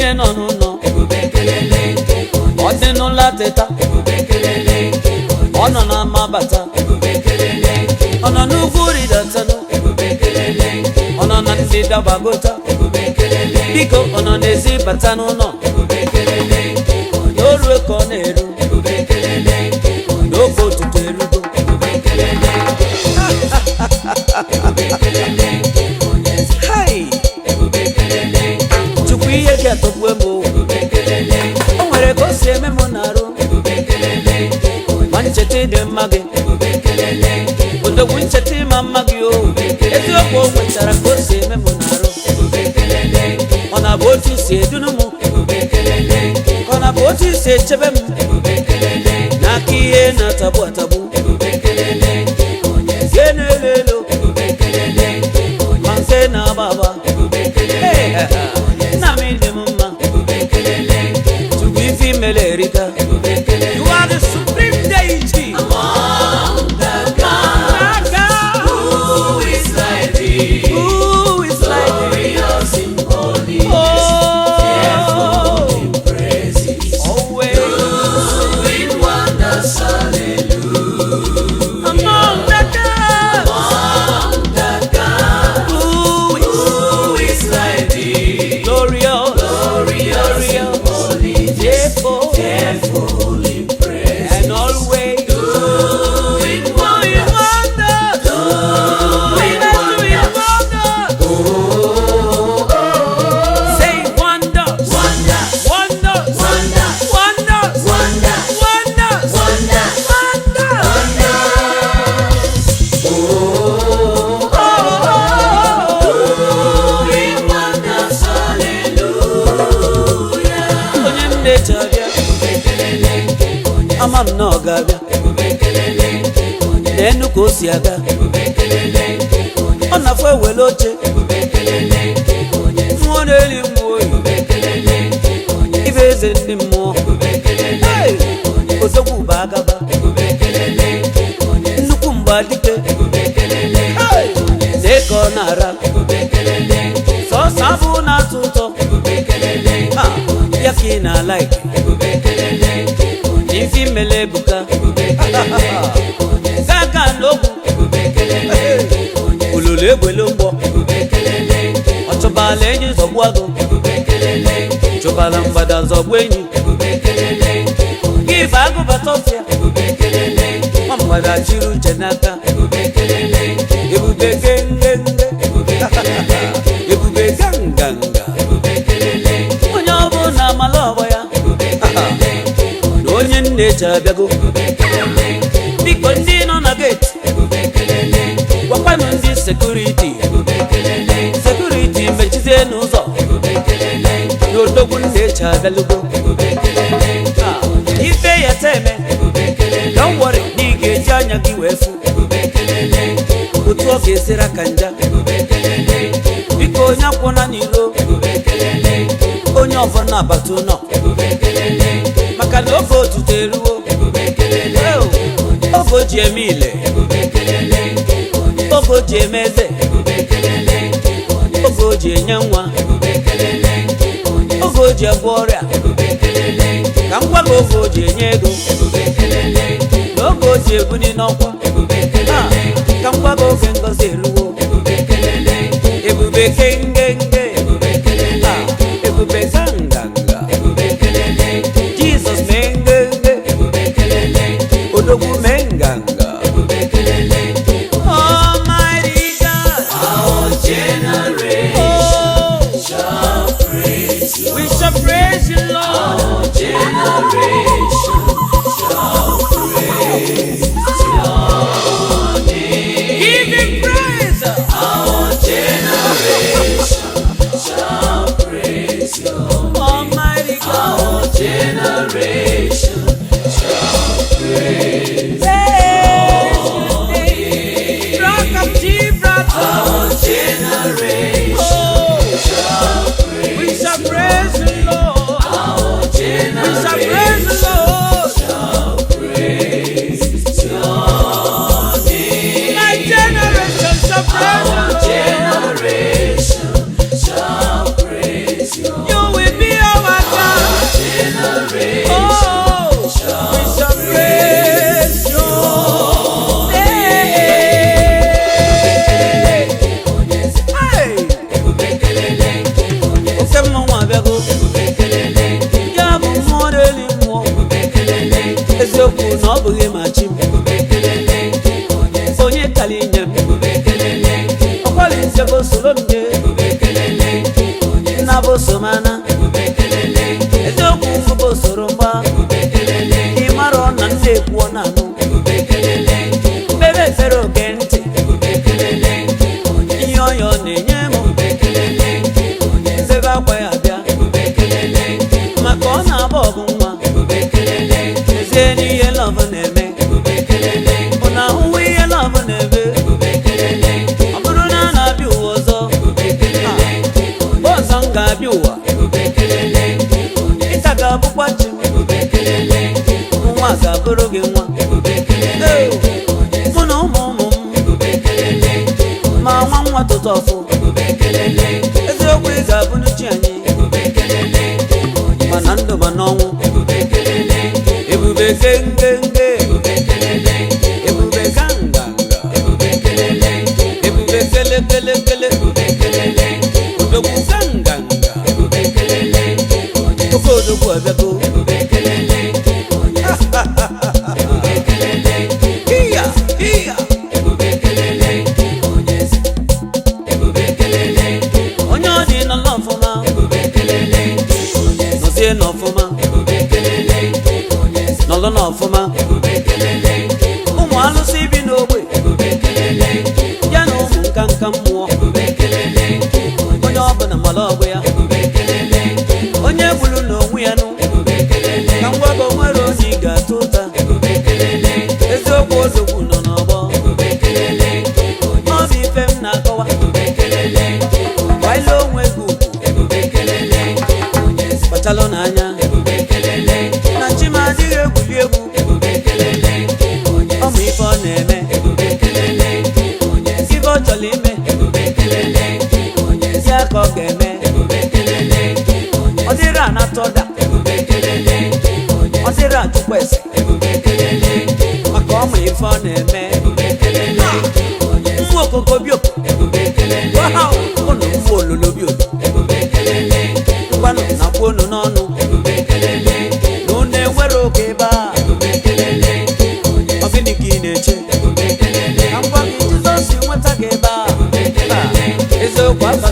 onye nọ n'ụlọ ọ dị n'ụlọ teta ọ nọ na mabata ọ nọ n'ugwu ridatanụ ọ nọ na ndịda gbagota biko ọ nọ n'ezi bata n'ụlọ n'orue ka ọ na-eru n'oge ụtụtụ erugo chukwu ihe gị atọgbuo m o nwere ka o si eme m n'arụ ma ncheta ịdị mma gị odogwu ncheta ịma mma gị o eziokwu o nwetara ka o si eme m n'arụ ọ na-abụ otu isi edunu m ọ na-abụ otu isi echebe m n'aka ihe na-atagbu atagbu nke na-elo elo ma nke na-agba agba nna m ịdị m mma chukwu ife imele erika. You are the supreme deity among the gods. Who is like thee? Who is like thee? Glorious in holiness, fearful in praises, always doing wonders. Hallelujah. Among the gods. Among the gods. Who is like thee? Glorious, glorious in holiness, fearful in praise, and always doing wonders. Doing wonders. Say wonders. Wonders. Wonders. Wonders. Wonders. Wonders. Wonders. Wonders. Doing wonders. Hallelujah. Onye m na-eche ama m na ọ ga-abịa n'enu ka o si aga ọ na-afọ ewele oche mmụọ na-eli mmụọ oyi ibe eze ndị mmụọ odogwu bụ agaba nnukwu mgbe dike lee ka ọ na-ara sọsọ abụ na-atọ ụtọ ya ka ị na-ala ike ifi mele ebuka gaga n'ogwu olulu egbele mgbọ ọ chọbala enyi zọgbu agụ chọbala mgbada zọgbu enyi gị bụ agụbata ọfịa nwa mgbada jiri uche n'aka ebube gengenge ebube ganganga onye ọbụla amala ọgbọ ya onye nne-eche abịago biko ndị nọ na geti gwakwanụ ndị sekuriti mechizie n'ụzọ n'odogwu nne-eche abịalugo ife ya teme don't worry na ị ga-eji anya gị wee fụ otu ọ ga-esiri aka nja biko onye akwụna n'iro onye ọfọ na-abata ụlọ maka na oge otuto eruo oge o ji eme ile oge o ji eme eze oge o ji enye nwa oge o ji agwọ ọrịa ka m gwa gị oge o ji enye ego na oge o ji ebuni n'ọkwa ka m gwa gị oge ngozi eruo ebube kengenge ebube ganganga Jesus mengenge odogwu menganga Almighty God, our generation shall praise you. We shall praise you, Lord. Our generation shall praise your name. Give him praise. Our generation ọ bụghị ma chi m onye kali nye m ọkwali nze bụ soro m nye nna bụ somana eziokwu mfụ bụ soro mgba ịmara ọ na ndị ekwu ọ na-anụ mkpere efere oge ntị ihe ọyọ na-enye m nzebe akwa ya bịa maka ọ na-agba ọgụ nwa ezie n'ihe lọvụ na-eme bụ na ahụhụ ihe lọvụ na-eme ọ bụrụ na a na-abịa ụwa ọzọ ọzọ m ga-abịa ụwa ịta ga-abụkwa chi nwa ga-abụrụ gị nwa mụ na ụmụ ụmụ m ma nwa nwa tụtụ ọfụ eziokwu ị ga-abụ n'uchi anyị mana ndụ ma n'ọnwụ ebube kengenge ebube ganganga ebube kelekelekele odogwu ganganga oke odogwu abịago iya iya onye ọ dị nọ n'ọfụma nọzie n'ọfụma nọlụ n'ọfụma ụmụ alụsị bi n'ogbe ya na ụmụ nka nka mmụọ onye ọbụla mara ọgwụ ya onye gburu n'onwe ya nụ ka ngwago nwere onye ị ga-atụ ụta eziokwu ozogbu nọ n'ọgbọ ọ bụ ife m na-akọwa gbaile onwe gị ugwu kpachalụ n'anya na chi m adịghị egwuli egwu ọ ma ife ọ na-eme ife ọ chọrọ ime ya ka ọ ga-eme ọ dịrị anata ọda ọ dịrị achụkwa ese maka ọ ma ife ọ na-eme mfu okoko bioko ụnụ mfu ololo biolo ngwanụ na kwuo unu n'ọnụ na unu enwere oge ebe a ọ gịnị ka ị na-eche ka ngwa gị Jizọs nweta gị ebe a eziokwu aka